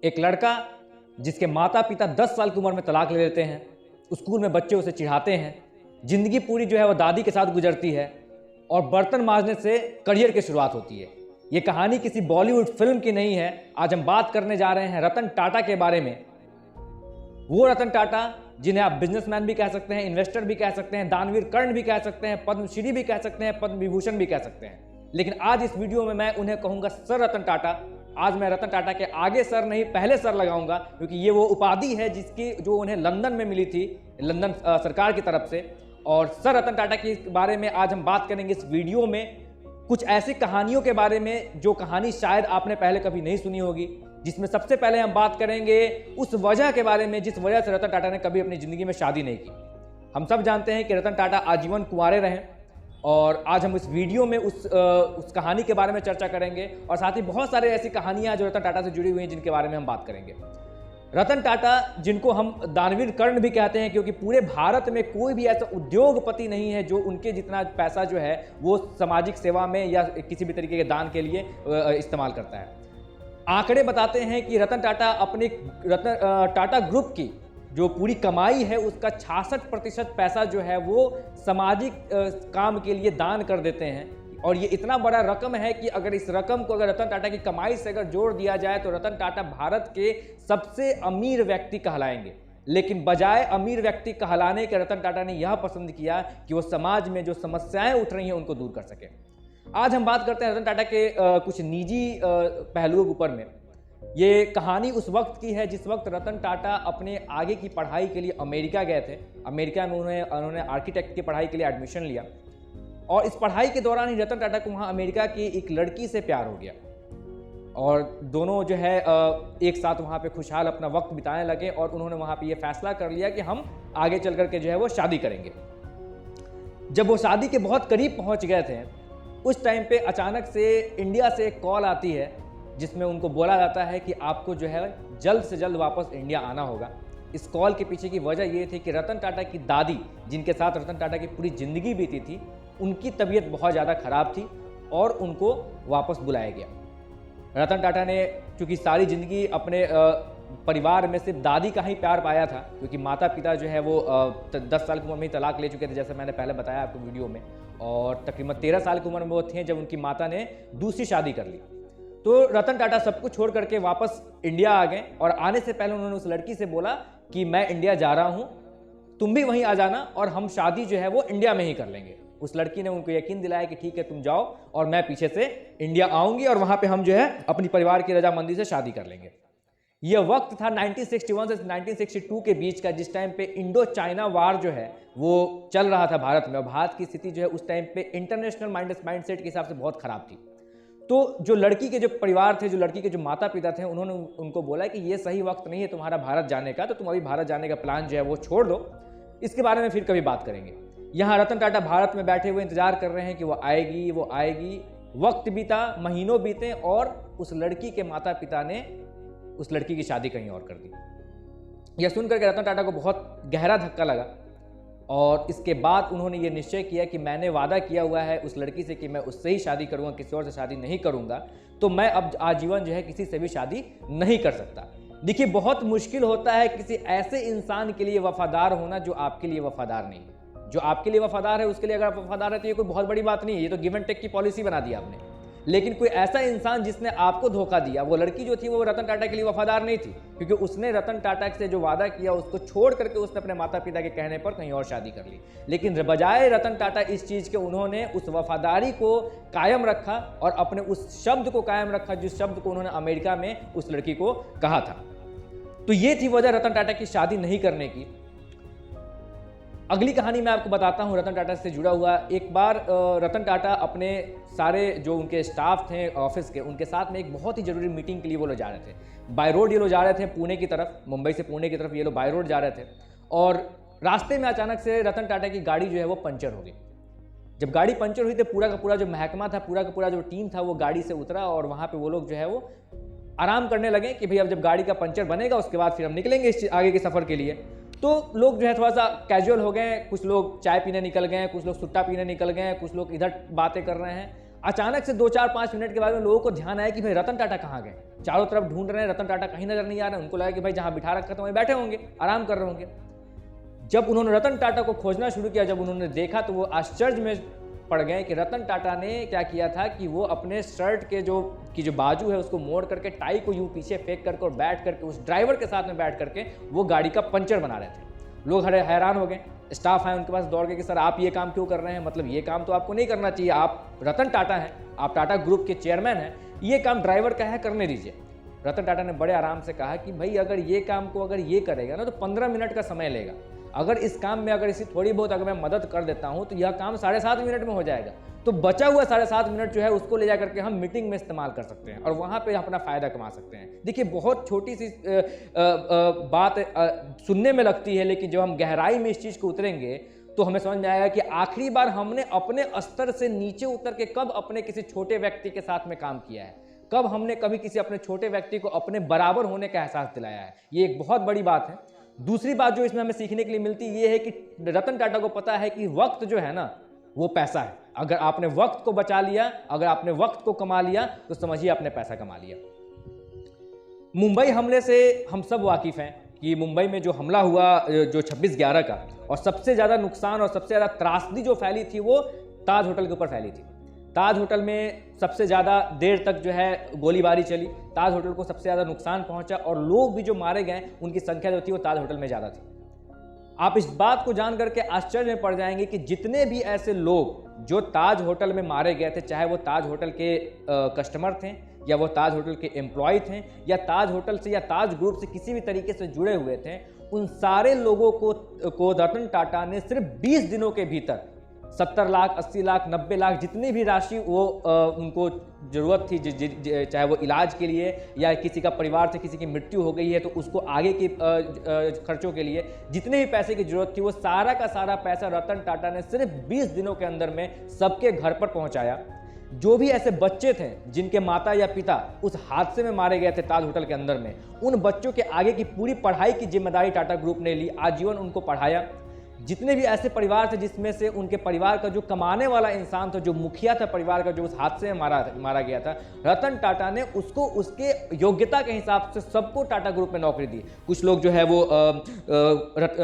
एक लड़का जिसके माता पिता 10 साल की उम्र में तलाक ले लेते हैं, स्कूल में बच्चे उसे चिढ़ाते हैं, जिंदगी पूरी जो है वो दादी के साथ गुजरती है और बर्तन मांजने से करियर की शुरुआत होती है। ये कहानी किसी बॉलीवुड फिल्म की नहीं है। आज हम बात करने जा रहे हैं रतन टाटा के बारे में। वो रतन टाटा जिन्हें आप बिजनेसमैन भी कह सकते हैं, इन्वेस्टर भी कह सकते हैं, दानवीर कर्ण भी कह सकते हैं, पद्मश्री भी कह सकते हैं, पद्म विभूषण भी कह सकते हैं। लेकिन आज इस वीडियो में मैं उन्हें कहूंगा सर रतन टाटा। आज मैं रतन टाटा के आगे सर नहीं पहले सर लगाऊंगा, क्योंकि ये वो उपाधि है जिसकी जो उन्हें लंदन में मिली थी, लंदन सरकार की तरफ से। और सर रतन टाटा के बारे में आज हम बात करेंगे इस वीडियो में, कुछ ऐसी कहानियों के बारे में जो कहानी शायद आपने पहले कभी नहीं सुनी होगी, जिसमें सबसे पहले हम बात करेंगे उस वजह के बारे में जिस वजह से रतन टाटा ने कभी अपनी जिंदगी में शादी नहीं की। हम सब जानते हैं कि रतन टाटा आजीवन कुंवारे रहे और आज हम इस वीडियो में उस कहानी के बारे में चर्चा करेंगे और साथ ही बहुत सारे ऐसी कहानियां जो रतन टाटा से जुड़ी हुई हैं जिनके बारे में हम बात करेंगे। रतन टाटा जिनको हम दानवीर कर्ण भी कहते हैं, क्योंकि पूरे भारत में कोई भी ऐसा उद्योगपति नहीं है जो उनके जितना पैसा जो है वो सामाजिक सेवा में या किसी भी तरीके के दान के लिए इस्तेमाल करता है। आंकड़े बताते हैं कि रतन टाटा अपने टाटा ग्रुप की जो पूरी कमाई है उसका 66% पैसा जो है वो सामाजिक काम के लिए दान कर देते हैं। और ये इतना बड़ा रकम है कि अगर इस रकम को अगर रतन टाटा की कमाई से अगर जोड़ दिया जाए तो रतन टाटा भारत के सबसे अमीर व्यक्ति कहलाएंगे। लेकिन बजाय अमीर व्यक्ति कहलाने के रतन टाटा ने यह पसंद किया कि वो समाज में जो समस्याएं उठ रही हैं उनको दूर कर सके। आज हम बात करते हैं रतन टाटा के कुछ निजी पहलुओं के ऊपर में। ये कहानी उस वक्त की है जिस वक्त रतन टाटा अपने आगे की पढ़ाई के लिए अमेरिका गए थे। अमेरिका में उन्होंने आर्किटेक्ट की पढ़ाई के लिए एडमिशन लिया और इस पढ़ाई के दौरान ही रतन टाटा को वहाँ अमेरिका की एक लड़की से प्यार हो गया और दोनों जो है एक साथ वहाँ पे खुशहाल अपना वक्त बिताने लगे और उन्होंने वहाँ पे ये फैसला कर लिया कि हम आगे चल करके जो है वो शादी करेंगे। जब वो शादी के बहुत करीब पहुँच गए थे उस टाइम पे अचानक से इंडिया से एक कॉल आती है जिसमें उनको बोला जाता है कि आपको जो है जल्द से जल्द वापस इंडिया आना होगा। इस कॉल के पीछे की वजह ये थी कि रतन टाटा की दादी, जिनके साथ रतन टाटा की पूरी ज़िंदगी बीती थी, उनकी तबीयत बहुत ज़्यादा ख़राब थी और उनको वापस बुलाया गया। रतन टाटा ने चूँकि सारी ज़िंदगी अपने परिवार में सिर्फ दादी का ही प्यार पाया था, क्योंकि माता पिता जो है वो 10 साल की उम्र में ही तलाक ले चुके थे, जैसे मैंने पहले बताया आपको वीडियो में, और तकरीबन 13 साल की उम्र में वो थे जब उनकी माता ने दूसरी शादी कर ली। तो रतन टाटा सब कुछ छोड़ करके वापस इंडिया आ गए और आने से पहले उन्होंने उस लड़की से बोला कि मैं इंडिया जा रहा हूँ, तुम भी वहीं आ जाना और हम शादी जो है वो इंडिया में ही कर लेंगे। उस लड़की ने उनको यकीन दिलाया कि ठीक है तुम जाओ और मैं पीछे से इंडिया आऊँगी और वहाँ पर हम जो है अपनी परिवार की रजामंदी से शादी कर लेंगे। यह वक्त था 1961 से 1962 के बीच का, जिस टाइम पे इंडो चाइना वार जो है वो चल रहा था भारत में और भारत की स्थिति जो है उस टाइम पे इंटरनेशनल माइंडसेट के हिसाब से बहुत ख़राब थी। तो जो लड़की के जो परिवार थे, जो लड़की के जो माता पिता थे, उन्होंने उनको बोला कि ये सही वक्त नहीं है तुम्हारा भारत जाने का, तो तुम अभी भारत जाने का प्लान जो है वो छोड़ दो, इसके बारे में फिर कभी बात करेंगे। यहाँ रतन टाटा भारत में बैठे हुए इंतजार कर रहे हैं कि वो आएगी वो आएगी। वक्त बीता, महीनों बीते और उस लड़की के माता पिता ने उस लड़की की शादी कहीं और कर दी। यह सुनकर के रतन टाटा को बहुत गहरा धक्का लगा और इसके बाद उन्होंने ये निश्चय किया कि मैंने वादा किया हुआ है उस लड़की से कि मैं उससे ही शादी करूंगा, किसी और से शादी नहीं करूंगा, तो मैं अब आजीवन जो है किसी से भी शादी नहीं कर सकता। देखिए, बहुत मुश्किल होता है किसी ऐसे इंसान के लिए वफादार होना जो आपके लिए वफादार नहीं है। जो आपके लिए वफादार है उसके लिए अगर आप वफादार है तो ये कोई बहुत बड़ी बात नहीं है, ये तो गिव एंड टेक की पॉलिसी बना दी आपने। लेकिन कोई ऐसा इंसान जिसने आपको धोखा दिया, वो लड़की जो थी वो रतन टाटा के लिए वफादार नहीं थी, क्योंकि उसने रतन टाटा से जो वादा किया उसको छोड़ करके उसने अपने माता पिता के कहने पर कहीं और शादी कर ली। लेकिन बजाय रतन टाटा इस चीज़ के, उन्होंने उस वफादारी को कायम रखा और अपने उस शब्द को कायम रखा जिस शब्द को उन्होंने अमेरिका में उस लड़की को कहा था। तो ये थी वजह रतन टाटा की शादी नहीं करने की। अगली कहानी मैं आपको बताता हूँ रतन टाटा से जुड़ा हुआ। एक बार रतन टाटा अपने सारे जो उनके स्टाफ थे ऑफिस के, उनके साथ में एक बहुत ही जरूरी मीटिंग के लिए वो लोग जा रहे थे। बाय रोड ये लोग जा रहे थे पुणे की तरफ, मुंबई से पुणे की तरफ ये लोग बाय रोड जा रहे थे और रास्ते में अचानक से रतन टाटा की गाड़ी जो है वो पंचर हो गई। जब गाड़ी पंचर हुई तो पूरा का पूरा जो महकमा था, पूरा का पूरा जो टीम था वो गाड़ी से उतरा और वहाँ पर वो लोग जो है वो आराम करने लगे कि भाई अब जब गाड़ी का पंचर बनेगा उसके बाद फिर हम निकलेंगे इस आगे के सफ़र के लिए। तो लोग जो है थोड़ा सा कैजुअल हो गए, कुछ लोग चाय पीने निकल गए, कुछ लोग सुट्टा पीने निकल गए, कुछ लोग इधर बातें कर रहे हैं। अचानक से 2-4-5 मिनट के बाद में लोगों को ध्यान आया कि भाई रतन टाटा कहाँ गए। चारों तरफ ढूंढ रहे हैं, रतन टाटा कहीं नजर नहीं आ रहे हैं। उनको लगा कि भाई जहाँ बिठा रखा था वहीं बैठे होंगे, आराम कर रहे होंगे। जब उन्होंने रतन टाटा को खोजना शुरू किया, जब उन्होंने देखा तो वो आश्चर्य में पड़ गए कि रतन टाटा ने क्या किया था कि वो अपने शर्ट के जो बाजू है उसको मोड़ करके टाई को यूं पीछे फेंक करके और बैठ करके उस ड्राइवर के साथ में बैठ करके वो गाड़ी का पंचर बना रहे थे। लोग हैरान हो गए। स्टाफ आए उनके पास दौड़ के कि सर आप ये काम क्यों कर रहे हैं, मतलब ये काम तो आपको नहीं करना चाहिए, आप रतन टाटा हैं, आप टाटा ग्रुप के चेयरमैन हैं, ये काम ड्राइवर का है, करने दीजिए। रतन टाटा ने बड़े आराम से कहा कि भाई अगर ये काम को अगर ये करेगा ना तो 15 मिनट का समय लेगा, अगर इस काम में अगर इसी थोड़ी बहुत अगर मैं मदद कर देता हूं तो यह काम 7.5 मिनट में हो जाएगा। तो बचा हुआ 7.5 मिनट जो है उसको ले जा करके हम मीटिंग में इस्तेमाल कर सकते हैं और वहां पे अपना फायदा कमा सकते हैं। देखिए बहुत छोटी सी बात सुनने में लगती है, लेकिन जब हम गहराई में इस चीज को उतरेंगे तो हमें समझ में आएगा कि आखिरी बार हमने अपने स्तर से नीचे उतर के कब अपने किसी छोटे व्यक्ति के साथ में काम किया है, कब हमने कभी किसी अपने छोटे व्यक्ति को अपने बराबर होने का एहसास दिलाया है। ये एक बहुत बड़ी बात है। दूसरी बात जो इसमें हमें सीखने के लिए मिलती है ये है कि रतन टाटा को पता है कि वक्त जो है ना वो पैसा है। अगर आपने वक्त को बचा लिया, अगर आपने वक्त को कमा लिया तो समझिए आपने पैसा कमा लिया। मुंबई हमले से हम सब वाकिफ हैं कि मुंबई में जो हमला हुआ जो 26/11 का, और सबसे ज़्यादा नुकसान और सबसे ज़्यादा त्रासदी जो फैली थी वो ताज होटल के ऊपर फैली थी। ताज होटल में सबसे ज़्यादा देर तक जो है गोलीबारी चली, ताज होटल को सबसे ज़्यादा नुकसान पहुंचा और लोग भी जो मारे गए उनकी संख्या जो थी वो ताज होटल में ज़्यादा थी। आप इस बात को जान करके आश्चर्य में पड़ जाएंगे कि जितने भी ऐसे लोग जो ताज होटल में मारे गए थे, चाहे वो ताज होटल के कस्टमर थे या वो ताज होटल के एम्प्लॉय थे या ताज होटल से या ताज ग्रुप से किसी भी तरीके से जुड़े हुए थे, उन सारे लोगों को रतन टाटा ने सिर्फ 20 दिनों के भीतर 70 लाख, 80 लाख, 90 लाख जितनी भी राशि वो उनको ज़रूरत थी, चाहे वो इलाज के लिए या किसी का परिवार से किसी की मृत्यु हो गई है तो उसको आगे के खर्चों के लिए जितने भी पैसे की ज़रूरत थी वो सारा का सारा पैसा रतन टाटा ने सिर्फ 20 दिनों के अंदर में सबके घर पर पहुंचाया। जो भी ऐसे बच्चे थे जिनके माता या पिता उस हादसे में मारे गए थे ताज होटल के अंदर में, उन बच्चों के आगे की पूरी पढ़ाई की जिम्मेदारी टाटा ग्रुप ने ली, आजीवन उनको पढ़ाया। जितने भी ऐसे परिवार थे जिसमें से उनके परिवार का जो कमाने वाला इंसान था, जो मुखिया था परिवार का, जो उस हादसे में मारा गया था, रतन टाटा ने उसको उसके योग्यता के हिसाब से सबको टाटा ग्रुप में नौकरी दी। कुछ लोग जो है वो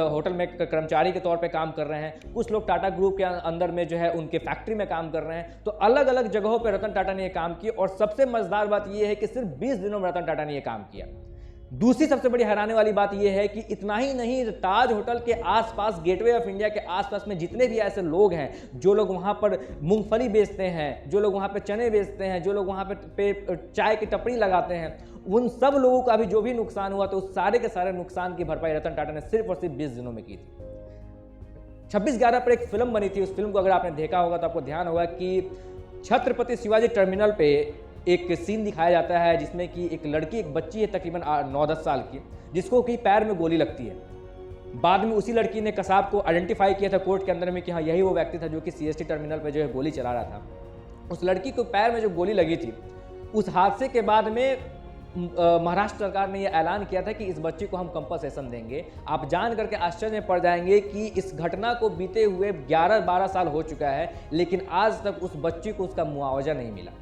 होटल में कर्मचारी के तौर पे काम कर रहे हैं, कुछ लोग टाटा ग्रुप के अंदर में जो है उनके फैक्ट्री में काम कर रहे हैं। तो अलग अलग जगहों पर रतन टाटा ने यह काम किया और सबसे मजेदार बात यह है कि सिर्फ 20 दिनों में रतन टाटा ने यह काम किया। दूसरी सबसे बड़ी हैरानी वाली बात यह है कि इतना ही नहीं, ताज होटल के आसपास, गेटवे ऑफ इंडिया के आसपास में जितने भी ऐसे लोग हैं, जो लोग वहां पर मूंगफली बेचते हैं, जो लोग वहां पे चने बेचते हैं, जो लोग वहां पे चाय की टपरी लगाते हैं, उन सब लोगों का भी जो भी नुकसान हुआ तो उस सारे के सारे नुकसान की भरपाई रतन टाटा ने सिर्फ और सिर्फ 20 दिनों में की थी। 26/11 पर एक फिल्म बनी थी, उस फिल्म को अगर आपने देखा होगा तो आपको ध्यान होगा कि छत्रपति शिवाजी टर्मिनल पे एक सीन दिखाया जाता है जिसमें कि एक लड़की, एक बच्ची है तकरीबन 9-10 साल की, जिसको कि पैर में गोली लगती है। बाद में उसी लड़की ने कसाब को आइडेंटिफाई किया था कोर्ट के अंदर में कि हाँ यही वो व्यक्ति था जो कि CST टर्मिनल पे जो है गोली चला रहा था। उस लड़की को पैर में जो गोली लगी थी, उस हादसे के बाद में महाराष्ट्र सरकार ने यह ऐलान किया था कि इस बच्ची को हम कंपनसेशन देंगे। आप जान करके आश्चर्य में पड़ जाएंगे कि इस घटना को बीते हुए 11-12 साल हो चुका है, लेकिन आज तक उस बच्ची को उसका मुआवजा नहीं मिला।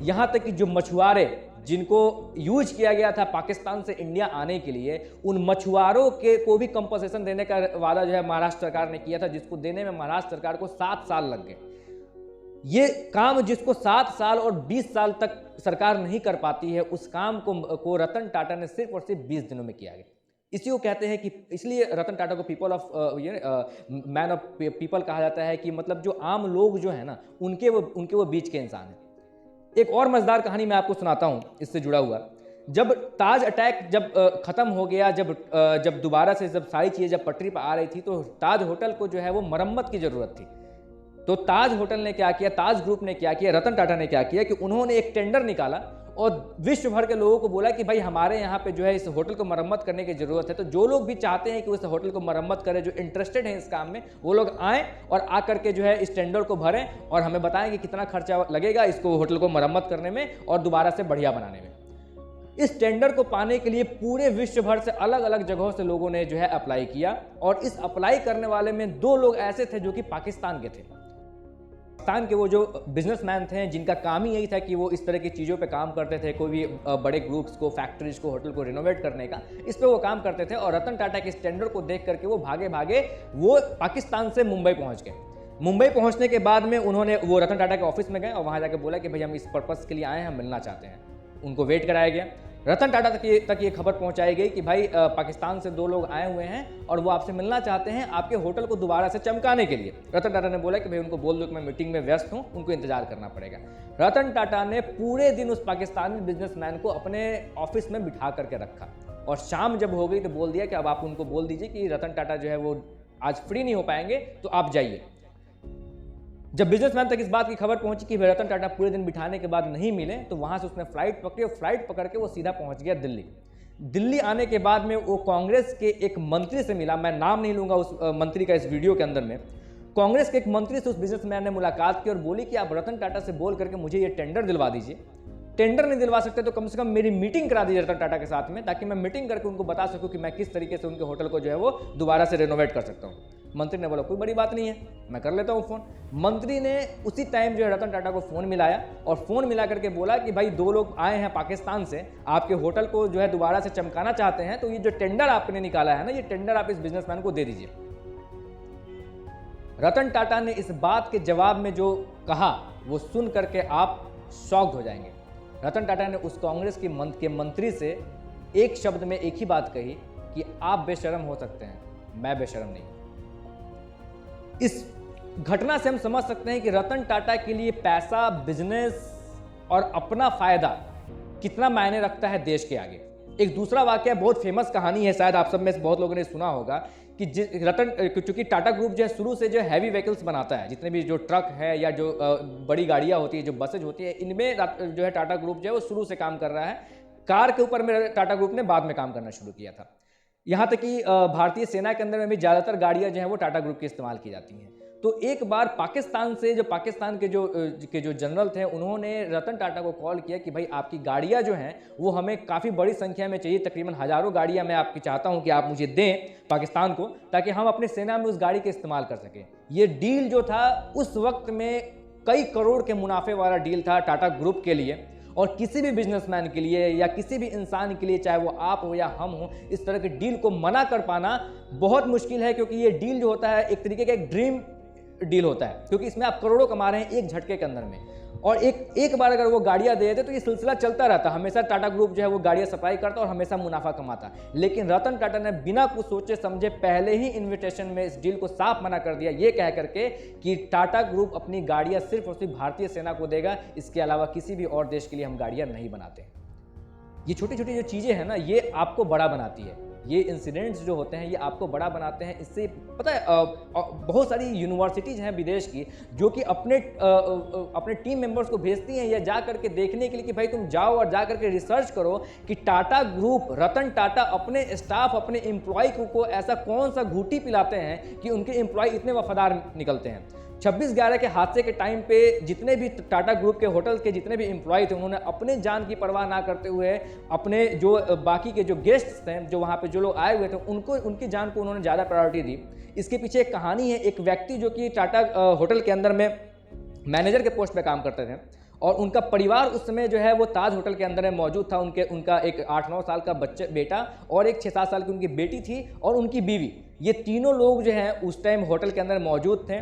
यहाँ तक कि जो मछुआरे जिनको यूज किया गया था पाकिस्तान से इंडिया आने के लिए, उन मछुआरों को भी कंपनसेशन देने का वादा जो है महाराष्ट्र सरकार ने किया था, जिसको देने में महाराष्ट्र सरकार को 7 साल लग गए। ये काम जिसको 7 साल और 20 साल तक सरकार नहीं कर पाती है, उस काम को रतन टाटा ने सिर्फ और सिर्फ 20 दिनों में किया गया। इसी को कहते हैं कि इसलिए रतन टाटा को people of man of people कहा जाता है कि मतलब जो आम लोग जो है ना उनके वो बीच के इंसान हैं। एक और मजेदार कहानी मैं आपको सुनाता हूं इससे जुड़ा हुआ। जब ताज अटैक खत्म हो गया, जब दोबारा से जब सारी चीज़ें जब पटरी पर आ रही थी, तो ताज होटल को जो है वो मरम्मत की ज़रूरत थी। तो ताज होटल ने क्या किया, ताज ग्रुप ने क्या किया, रतन टाटा ने क्या किया कि उन्होंने एक टेंडर निकाला और विश्व भर के लोगों को बोला कि भाई हमारे यहाँ पे जो है इस होटल को मरम्मत करने की ज़रूरत है। तो जो लोग भी चाहते हैं कि उस होटल को मरम्मत करें, जो इंटरेस्टेड हैं इस काम में, वो लोग आएँ और आकर के जो है इस टेंडर को भरें और हमें बताएं कि कितना खर्चा लगेगा इसको होटल को मरम्मत करने में और दोबारा से बढ़िया बनाने में। इस टेंडर को पाने के लिए पूरे विश्व भर से अलग अलग जगहों से लोगों ने जो है अप्लाई किया और इस अप्लाई करने वाले में 2 लोग ऐसे थे जो कि पाकिस्तान के थे। पाकिस्तान के वो जो बिजनेसमैन थे जिनका काम ही यही था कि वो इस तरह की चीज़ों पे काम करते थे, कोई भी बड़े ग्रुप्स को, फैक्ट्रीज को, होटल को रिनोवेट करने का, इस पे वो काम करते थे। और रतन टाटा के इस टेंडर को देख करके वो भागे भागे वो पाकिस्तान से मुंबई पहुंच गए। मुंबई पहुंचने के बाद में उन्होंने वो रतन टाटा के ऑफिस में गए और वहां जाकर बोला कि भाई हम इस पर्पस के लिए आए हैं, हम मिलना चाहते हैं। उनको वेट कराया गया। रतन टाटा तक ये खबर पहुंचाई गई कि भाई पाकिस्तान से 2 लोग आए हुए हैं और वो आपसे मिलना चाहते हैं आपके होटल को दोबारा से चमकाने के लिए। रतन टाटा ने बोला कि भाई उनको बोल दो कि मैं मीटिंग में व्यस्त हूं, उनको इंतजार करना पड़ेगा। रतन टाटा ने पूरे दिन उस पाकिस्तानी बिजनेसमैन को अपने ऑफिस में बिठा करके रखा और शाम जब हो गई तो बोल दिया कि अब आप उनको बोल दीजिए कि रतन टाटा जो है वो आज फ्री नहीं हो पाएंगे, तो आप जाइए। जब बिजनेसमैन तक इस बात की खबर पहुंची कि रतन टाटा पूरे दिन बिठाने के बाद नहीं मिले, तो वहां से उसने फ्लाइट पकड़ी और फ्लाइट पकड़ के वो सीधा पहुंच गया दिल्ली। दिल्ली आने के बाद में वो कांग्रेस के एक मंत्री से मिला। मैं नाम नहीं लूंगा उस मंत्री का इस वीडियो के अंदर में। कांग्रेस के एक मंत्री से उस बिजनेसमैन ने मुलाकात की और बोली कि आप रतन टाटा से बोल करके मुझे ये टेंडर दिलवा दीजिए। टेंडर नहीं दिलवा सकते तो कम से कम मेरी मीटिंग करा दीजिए रतन टाटा के साथ में, ताकि मैं मीटिंग करके उनको बता सकूं कि मैं किस तरीके से उनके होटल को जो है वो दोबारा से रेनोवेट कर सकता हूं। मंत्री ने बोला कोई बड़ी बात नहीं है, मैं कर लेता हूं फोन। मंत्री ने उसी टाइम जो है रतन टाटा को फोन मिलाया और फोन मिला करके बोला कि भाई 2 लोग आए हैं पाकिस्तान से, आपके होटल को जो है दोबारा से चमकाना चाहते हैं, तो ये जो टेंडर आपने निकाला है ना, ये टेंडर आप इस बिजनेसमैन को दे दीजिए। रतन टाटा ने इस बात के जवाब में जो कहा वो सुन करके आप शॉक्ड हो जाएंगे। रतन टाटा ने उस कांग्रेस के मंत्री से एक शब्द में एक ही बात कही कि आप बेशर्म हो सकते हैं, मैं बेशर्म नहीं। इस घटना से हम समझ सकते हैं कि रतन टाटा के लिए पैसा, बिजनेस और अपना फायदा कितना मायने रखता है देश के आगे। एक दूसरा वाकया, बहुत फेमस कहानी है, शायद आप सब में से बहुत लोगों ने सुना होगा कि चूंकि टाटा ग्रुप जो है शुरू से जो हैवी व्हीकल्स बनाता है, जितने भी जो ट्रक है या जो बड़ी गाड़ियां होती है, जो बसेज होती है, इनमें जो है टाटा ग्रुप जो है वो शुरू से काम कर रहा है। कार के ऊपर में टाटा ग्रुप ने बाद में काम करना शुरू किया था। यहाँ तक कि भारतीय सेना के अंदर में भी ज़्यादातर गाड़ियाँ जो हैं वो टाटा ग्रुप की इस्तेमाल की जाती हैं। तो एक बार पाकिस्तान से जो पाकिस्तान के जो जनरल थे, उन्होंने रतन टाटा को कॉल किया कि भाई आपकी गाड़ियाँ जो हैं वो हमें काफ़ी बड़ी संख्या में चाहिए, तकरीबन हज़ारों गाड़ियाँ मैं आपकी चाहता हूँ कि आप मुझे दें पाकिस्तान को, ताकि हम अपने सेना में उस गाड़ी का इस्तेमाल कर सकें। ये डील जो था उस वक्त में कई करोड़ के मुनाफे वाला डील था टाटा ग्रुप के लिए, और किसी भी बिजनेसमैन के लिए या किसी भी इंसान के लिए, चाहे वो आप हो या हम हो, इस तरह के डील को मना कर पाना बहुत मुश्किल है। क्योंकि ये डील जो होता है एक तरीके का एक ड्रीम डील होता है, क्योंकि इसमें आप करोड़ों कमा रहे हैं एक झटके के अंदर में। और एक बार अगर वो गाड़ियां दे देते तो ये सिलसिला चलता रहता, हमेशा टाटा ग्रुप जो है वो गाड़ियां सप्लाई करता और हमेशा मुनाफा कमाता। लेकिन रतन टाटा ने बिना कुछ सोचे समझे पहले ही इन्विटेशन में इस डील को साफ मना कर दिया, ये कह करके कि टाटा ग्रुप अपनी गाड़ियां सिर्फ और सिर्फ भारतीय सेना को देगा, इसके अलावा किसी भी और देश के लिए हम गाड़ियां नहीं बनाते। ये छोटी छोटी जो चीज़ें हैं ना, ये आपको बड़ा बनाती है। ये इंसिडेंट्स जो होते हैं ये आपको बड़ा बनाते हैं। इससे पता है बहुत सारी यूनिवर्सिटीज़ हैं विदेश की जो कि अपने टीम मेंबर्स को भेजती हैं या जा करके देखने के लिए कि भाई तुम जाओ और जा करके रिसर्च करो कि टाटा ग्रुप, रतन टाटा अपने स्टाफ, अपने एम्प्लॉय को ऐसा कौन सा घूटी पिलाते हैं कि उनके एम्प्लॉय इतने वफादार निकलते हैं। 26/11 के हादसे के टाइम पे जितने भी टाटा ग्रुप के होटल के जितने भी एम्प्लॉय थे, उन्होंने अपने जान की परवाह ना करते हुए अपने जो बाकी के जो गेस्ट्स थे, जो वहाँ पे जो लोग आए हुए थे, उनकी जान को उन्होंने ज़्यादा प्रायोरिटी दी। इसके पीछे एक कहानी है। एक व्यक्ति जो कि टाटा होटल के अंदर में मैनेजर के पोस्ट पे काम करते थे और उनका परिवार उस समय जो है वो ताज होटल के अंदर में मौजूद था। उनका एक 8-9 साल का बेटा और एक 6-7 साल की उनकी बेटी थी और उनकी बीवी, ये तीनों लोग जो हैं उस टाइम होटल के अंदर मौजूद थे।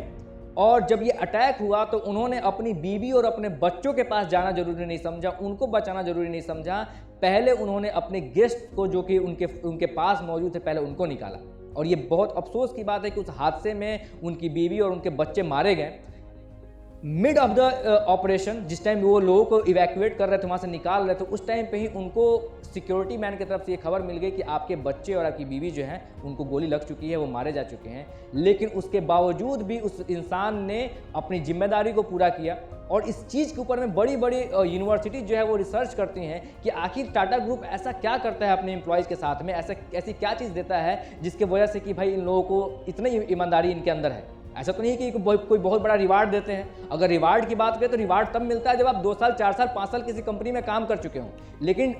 और जब ये अटैक हुआ तो उन्होंने अपनी बीवी और अपने बच्चों के पास जाना जरूरी नहीं समझा, उनको बचाना जरूरी नहीं समझा। पहले उन्होंने अपने गेस्ट को जो कि उनके पास मौजूद थे, पहले उनको निकाला। और ये बहुत अफसोस की बात है कि उस हादसे में उनकी बीवी और उनके बच्चे मारे गए। मिड ऑफ द ऑपरेशन, जिस टाइम वो लोगों को इवैक्यूएट कर रहे थे, वहाँ से निकाल रहे थे, उस टाइम पे ही उनको सिक्योरिटी मैन की तरफ से ये खबर मिल गई कि आपके बच्चे और आपकी बीवी जो हैं उनको गोली लग चुकी है, वो मारे जा चुके हैं। लेकिन उसके बावजूद भी उस इंसान ने अपनी जिम्मेदारी को पूरा किया। और इस चीज़ के ऊपर में बड़ी बड़ी यूनिवर्सिटी जो है वो रिसर्च करती हैं कि आखिर टाटा ग्रुप ऐसा क्या करता है अपने एम्प्लॉयज़ के साथ में, ऐसी क्या चीज़ देता है जिसके वजह से कि भाई इन लोगों को इतनी ईमानदारी इनके अंदर है। ऐसा तो नहीं कि कोई बहुत बड़ा रिवार्ड देते हैं। अगर रिवार्ड की बात करें तो रिवार्ड तब मिलता है जब आप 2 साल, 4 साल, 5 साल किसी कंपनी में काम कर चुके हों। लेकिन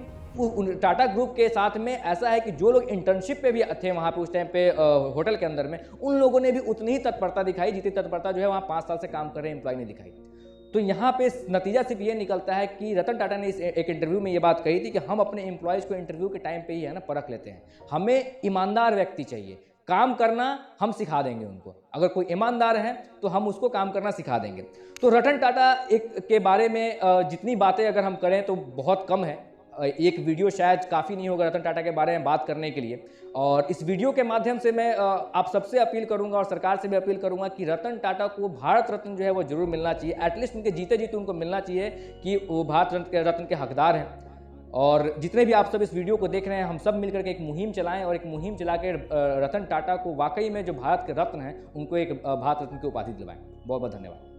टाटा ग्रुप के साथ में ऐसा है कि जो लोग इंटर्नशिप पे भी थे वहाँ पे उस टाइम पे होटल के अंदर में, उन लोगों ने भी उतनी ही तत्परता दिखाई जितनी तत्परता जो है वहाँ 5 साल से काम कर रहे एम्प्लॉय ने दिखाई। तो यहाँ पे नतीजा सिर्फ ये निकलता है कि रतन टाटा ने एक इंटरव्यू में ये बात कही थी कि हम अपने एम्प्लॉयज़ को इंटरव्यू के टाइम पे ही है ना परख लेते हैं, हमें ईमानदार व्यक्ति चाहिए, काम करना हम सिखा देंगे उनको, अगर कोई ईमानदार है तो हम उसको काम करना सिखा देंगे। तो रतन टाटा के बारे में जितनी बातें अगर हम करें तो बहुत कम है, एक वीडियो शायद काफ़ी नहीं होगा रतन टाटा के बारे में बात करने के लिए। और इस वीडियो के माध्यम से मैं आप सबसे अपील करूंगा और सरकार से भी अपील करूंगा कि रतन टाटा को भारत रत्न जो है वो जरूर मिलना चाहिए, एटलीस्ट उनके जीते जीते उनको मिलना चाहिए कि वो भारत रत्न के हकदार हैं। और जितने भी आप सब इस वीडियो को देख रहे हैं, हम सब मिलकर के एक मुहिम चलाएं और एक मुहिम चला के रतन टाटा को वाकई में जो भारत के रत्न हैं उनको एक भारत रत्न की उपाधि दिलवाएं। बहुत बहुत धन्यवाद।